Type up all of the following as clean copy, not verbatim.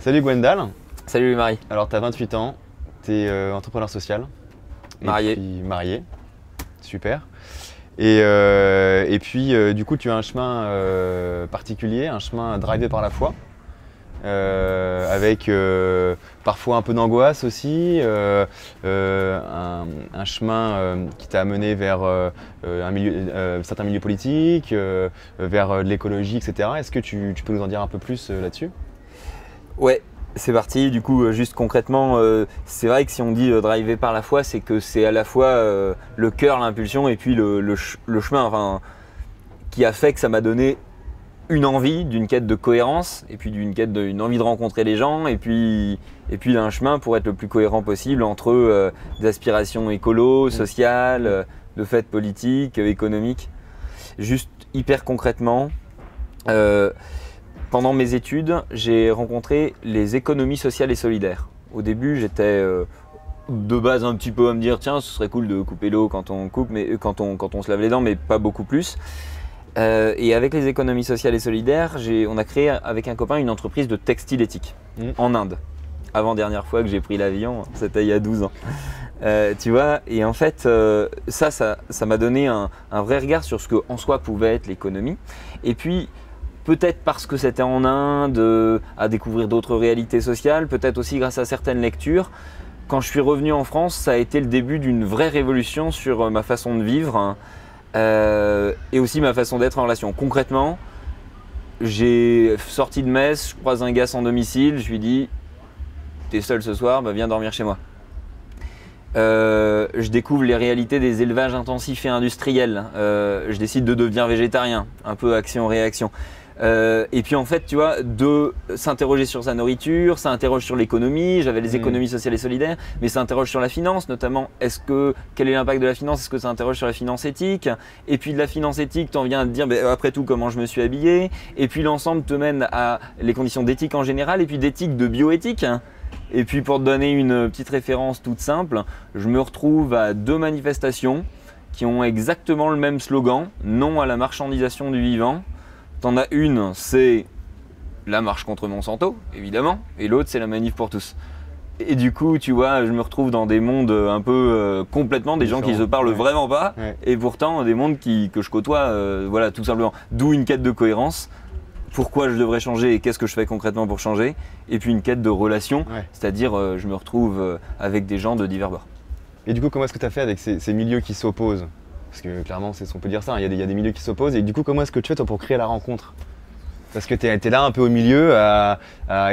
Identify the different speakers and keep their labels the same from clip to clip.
Speaker 1: Salut Gwendal.
Speaker 2: Salut Marie.
Speaker 1: Alors tu as 28 ans, tu es entrepreneur social.
Speaker 2: Marié.
Speaker 1: Et puis, marié, super. Et puis du coup tu as un chemin particulier, un chemin drivé par la foi. Avec parfois un peu d'angoisse aussi, un chemin qui t'a amené vers certains milieux politiques, vers de l'écologie, etc. Est-ce que tu peux nous en dire un peu plus là-dessus?
Speaker 2: Ouais, c'est parti. Du coup, juste concrètement, c'est vrai que si on dit drivé par la foi, c'est que c'est à la fois le cœur, l'impulsion et puis le chemin, enfin, qui a fait que ça m'a donné une envie d'une quête de cohérence et puis d'une envie de rencontrer les gens et puis d'un chemin pour être le plus cohérent possible entre des aspirations écolo, sociales, de fait politiques, économiques. Juste hyper concrètement, pendant mes études, j'ai rencontré les économies sociales et solidaires. Au début, j'étais de base un petit peu à me dire tiens, ce serait cool de couper l'eau quand on coupe, mais quand on se lave les dents, mais pas beaucoup plus. Et avec les économies sociales et solidaires, on a créé avec un copain une entreprise de textile éthique en Inde. Avant-dernière fois que j'ai pris l'avion, c'était il y a 12 ans. Tu vois, et en fait, ça m'a donné un vrai regard sur ce que en soi pouvait être l'économie. Et puis, peut-être parce que c'était en Inde, à découvrir d'autres réalités sociales, peut-être aussi grâce à certaines lectures. Quand je suis revenu en France, ça a été le début d'une vraie révolution sur ma façon de vivre. Et aussi ma façon d'être en relation. Concrètement, j'ai sorti de messe, je croise un gars sans domicile, je lui dis t'es seul ce soir, bah viens dormir chez moi. Je découvre les réalités des élevages intensifs et industriels. Je décide de devenir végétarien, un peu action-réaction. Et puis en fait, tu vois, de s'interroger sur sa nourriture, ça interroge sur l'économie, j'avais les économies sociales et solidaires, mais ça interroge sur la finance notamment. Quel est l'impact de la finance? Est-ce que ça interroge sur la finance éthique? Et puis de la finance éthique, tu en viens à te dire, après tout, comment je me suis habillé? Et puis l'ensemble te mène à les conditions d'éthique en général, et puis d'éthique de bioéthique. Et puis pour te donner une petite référence toute simple, je me retrouve à 2 manifestations qui ont exactement le même slogan, non à la marchandisation du vivant. T'en as une, c'est la marche contre Monsanto, évidemment, et l'autre, c'est la manif pour tous. Et du coup, tu vois, je me retrouve dans des mondes un peu complètement, des gens qui se parlent vraiment pas, et pourtant des mondes que je côtoie, voilà, tout simplement. D'où une quête de cohérence, pourquoi je devrais changer et qu'est-ce que je fais concrètement pour changer, et puis une quête de relation, c'est-à-dire je me retrouve avec des gens de divers bords.
Speaker 1: Et du coup, comment est-ce que tu as fait avec ces milieux qui s'opposent? Parce que clairement, on peut dire ça, il y a des milieux qui s'opposent. Et du coup, comment est-ce que tu fais toi pour créer la rencontre? Parce que tu es là un peu au milieu à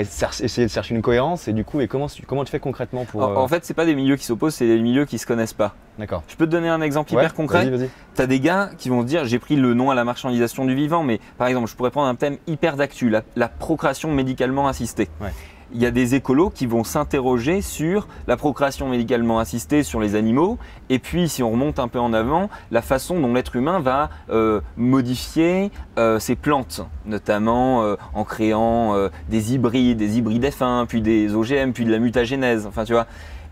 Speaker 1: essayer de chercher une cohérence. Et du coup, comment tu fais concrètement pour…
Speaker 2: En fait, c'est pas des milieux qui s'opposent, c'est des milieux qui se connaissent pas.
Speaker 1: D'accord.
Speaker 2: Je peux te donner un exemple hyper concret.
Speaker 1: Vas-y.
Speaker 2: Tu as des gars qui vont se dire, j'ai pris le nom à la marchandisation du vivant, mais par exemple, je pourrais prendre un thème hyper d'actu, la procréation médicalement assistée. Il y a des écolos qui vont s'interroger sur la procréation médicalement assistée sur les animaux, et puis si on remonte un peu en avant, la façon dont l'être humain va modifier ses plantes, notamment en créant des hybrides F1, puis des OGM, puis de la mutagénèse, enfin tu vois.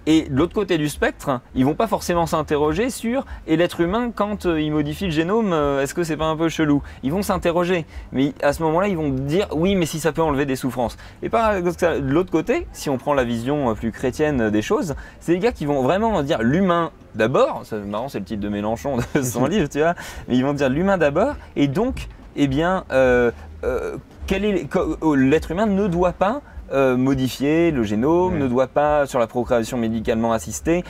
Speaker 2: Et de l'autre côté du spectre, ils vont pas forcément s'interroger sur et l'être humain quand il modifie le génome, est-ce que c'est pas un peu chelou? Ils vont s'interroger, mais à ce moment-là, ils vont dire oui, mais si ça peut enlever des souffrances. Et de l'autre côté, si on prend la vision plus chrétienne des choses, c'est des gars qui vont vraiment dire l'humain d'abord. C'est marrant, c'est le titre de Mélenchon de son livre, tu vois. Mais ils vont dire l'humain d'abord, et donc, eh bien, l'être humain ne doit pas modifier le génome, ne doit pas, sur la procréation médicalement assistée,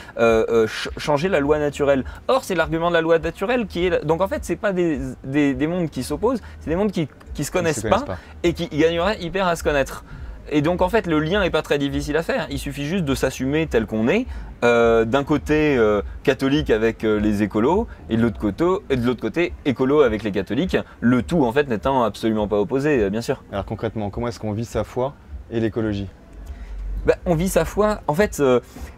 Speaker 2: changer la loi naturelle. Or, c'est l'argument de la loi naturelle qui est… Donc en fait, c'est pas des mondes qui s'opposent, c'est des mondes qui se connaissent pas et qui gagneraient hyper à se connaître. Et donc en fait, le lien n'est pas très difficile à faire. Il suffit juste de s'assumer tel qu'on est, d'un côté catholique avec les écolos, et de l'autre côté écolo avec les catholiques, le tout en fait n'étant absolument pas opposé, bien sûr.
Speaker 1: Alors concrètement, comment est-ce qu'on vit sa foi et l'écologie?
Speaker 2: On vit sa foi, en fait,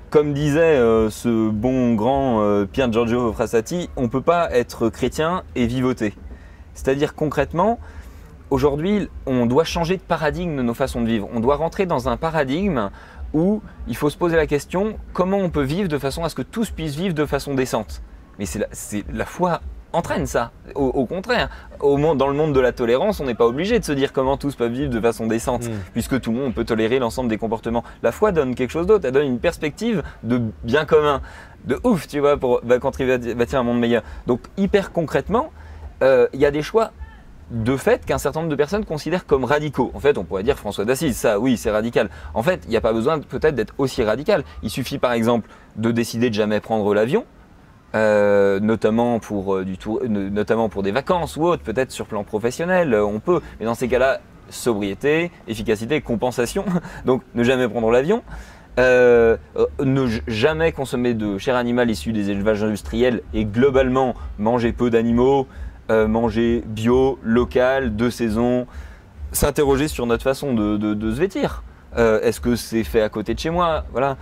Speaker 2: comme disait ce bon grand Pier Giorgio Frassati, on ne peut pas être chrétien et vivoter. C'est-à-dire concrètement, aujourd'hui, on doit changer de paradigme de nos façons de vivre. On doit rentrer dans un paradigme où il faut se poser la question comment on peut vivre de façon à ce que tous puissent vivre de façon décente. Mais c'est la foi entraîne ça. Au contraire, dans le monde de la tolérance, on n'est pas obligé de se dire comment tous peuvent vivre de façon décente, puisque tout le monde peut tolérer l'ensemble des comportements. La foi donne quelque chose d'autre, elle donne une perspective de bien commun, de ouf, tu vois, pour contribuer à bâtir un monde meilleur. Donc hyper concrètement, il y a des choix de fait qu'un certain nombre de personnes considèrent comme radicaux. En fait, on pourrait dire François d'Assise, ça oui, c'est radical. En fait, il n'y a pas besoin peut-être d'être aussi radical. Il suffit par exemple de décider de jamais prendre l'avion, notamment pour des vacances ou autre, peut-être sur plan professionnel, on peut. Mais dans ces cas-là, sobriété, efficacité, compensation. Donc, ne jamais prendre l'avion. Ne jamais consommer de chair animale issue des élevages industriels et globalement manger peu d'animaux, manger bio, local, de saison, s'interroger sur notre façon de se vêtir. Est-ce que c'est fait à côté de chez moi? Voilà.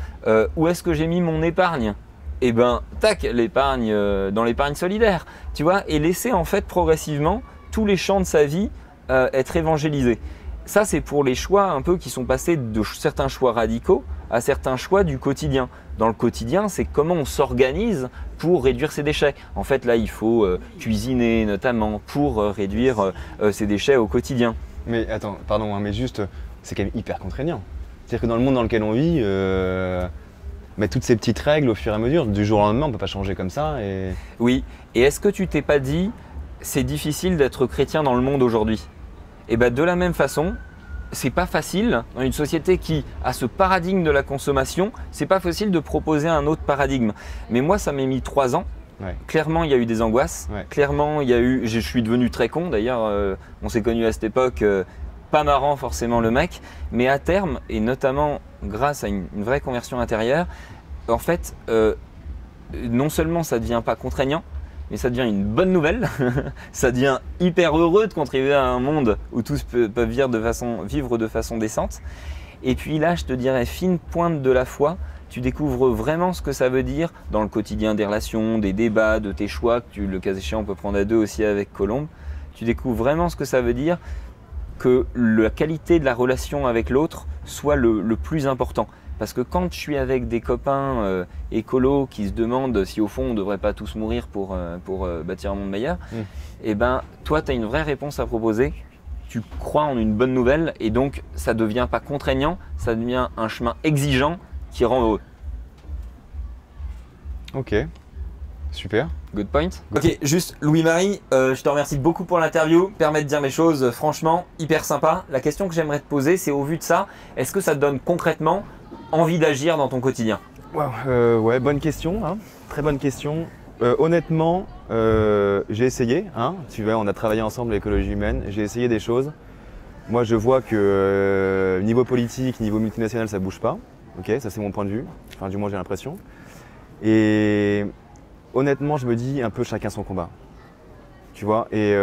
Speaker 2: Où est-ce que j'ai mis mon épargne? Eh ben, tac, l'épargne dans l'épargne solidaire, tu vois, et laisser en fait progressivement tous les champs de sa vie être évangélisés. Ça, c'est pour les choix un peu qui sont passés de certains choix radicaux à certains choix du quotidien. Dans le quotidien, c'est comment on s'organise pour réduire ses déchets. En fait, là, il faut cuisiner notamment pour réduire ses déchets au quotidien.
Speaker 1: Mais attends, pardon, hein, mais juste, c'est quand même hyper contraignant. C'est-à-dire que dans le monde dans lequel on vit, mettre toutes ces petites règles au fur et à mesure, du jour au lendemain, on ne peut pas changer comme ça. Et...
Speaker 2: Oui, et est-ce que tu t'es pas dit, c'est difficile d'être chrétien dans le monde aujourd'hui? Et bien de la même façon, c'est pas facile dans une société qui a ce paradigme de la consommation, c'est pas facile de proposer un autre paradigme. Mais moi, ça m'a mis 3 ans.
Speaker 1: Ouais.
Speaker 2: Clairement, il y a eu des angoisses.
Speaker 1: Ouais.
Speaker 2: Clairement, je suis devenu très con. D'ailleurs, on s'est connus à cette époque, pas marrant forcément le mec. Mais à terme, et notamment grâce à une vraie conversion intérieure, en fait, non seulement ça devient pas contraignant, mais ça devient une bonne nouvelle, ça devient hyper heureux de contribuer à un monde où tous peuvent vivre de façon décente. Et puis là, je te dirais, fine pointe de la foi, tu découvres vraiment ce que ça veut dire dans le quotidien des relations, des débats, de tes choix, que le cas échéant on peut prendre à 2 aussi avec Colombe. Tu découvres vraiment ce que ça veut dire que la qualité de la relation avec l'autre soit le plus important. Parce que quand je suis avec des copains écolos qui se demandent si au fond on ne devrait pas tous mourir pour bâtir un monde meilleur, et ben toi tu as une vraie réponse à proposer, tu crois en une bonne nouvelle et donc ça ne devient pas contraignant, ça devient un chemin exigeant qui rend heureux.
Speaker 1: Ok, super.
Speaker 2: Good point. Ok, juste Louis-Marie, je te remercie beaucoup pour l'interview, permet de dire les choses franchement, hyper sympa. La question que j'aimerais te poser, c'est au vu de ça, est-ce que ça te donne concrètement envie d'agir dans ton quotidien?
Speaker 1: Wow, ouais, bonne question, hein. Très bonne question. Honnêtement, j'ai essayé, hein. Tu vois, on a travaillé ensemble l'écologie humaine, j'ai essayé des choses. Moi, je vois que niveau politique, niveau multinational, ça bouge pas. Ok, ça c'est mon point de vue. Enfin, du moins, j'ai l'impression. Et honnêtement, je me dis un peu chacun son combat. Tu vois, et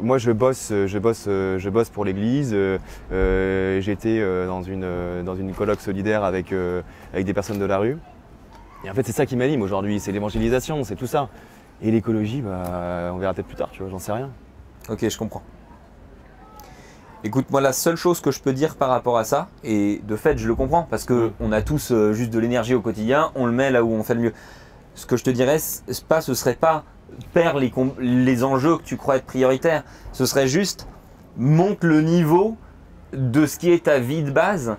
Speaker 1: moi je bosse pour l'église. J'étais dans une colloque solidaire avec des personnes de la rue. Et en fait, c'est ça qui m'anime aujourd'hui, c'est l'évangélisation, c'est tout ça. Et l'écologie, bah, on verra peut-être plus tard, tu vois, j'en sais rien.
Speaker 2: Ok, je comprends. Écoute, moi, la seule chose que je peux dire par rapport à ça, et de fait, je le comprends, parce qu'on a tous juste de l'énergie au quotidien, on le met là où on fait le mieux. Ce que je te dirais, ce serait pas perdre les enjeux que tu crois être prioritaires, ce serait juste monte le niveau de ce qui est ta vie de base,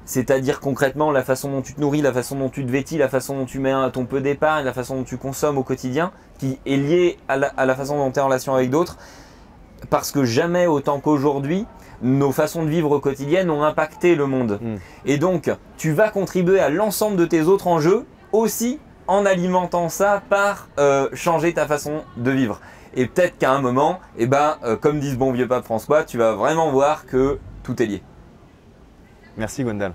Speaker 2: c'est-à-dire concrètement la façon dont tu te nourris, la façon dont tu te vêtis, la façon dont tu mets ton peu d'épargne, la façon dont tu consommes au quotidien, qui est liée à la façon dont tu es en relation avec d'autres, parce que jamais autant qu'aujourd'hui, nos façons de vivre quotidiennes ont impacté le monde. Et donc, tu vas contribuer à l'ensemble de tes autres enjeux aussi en alimentant ça par changer ta façon de vivre. Et peut-être qu'à un moment, comme dit ce bon vieux pape François, tu vas vraiment voir que tout est lié.
Speaker 1: Merci Gwendal.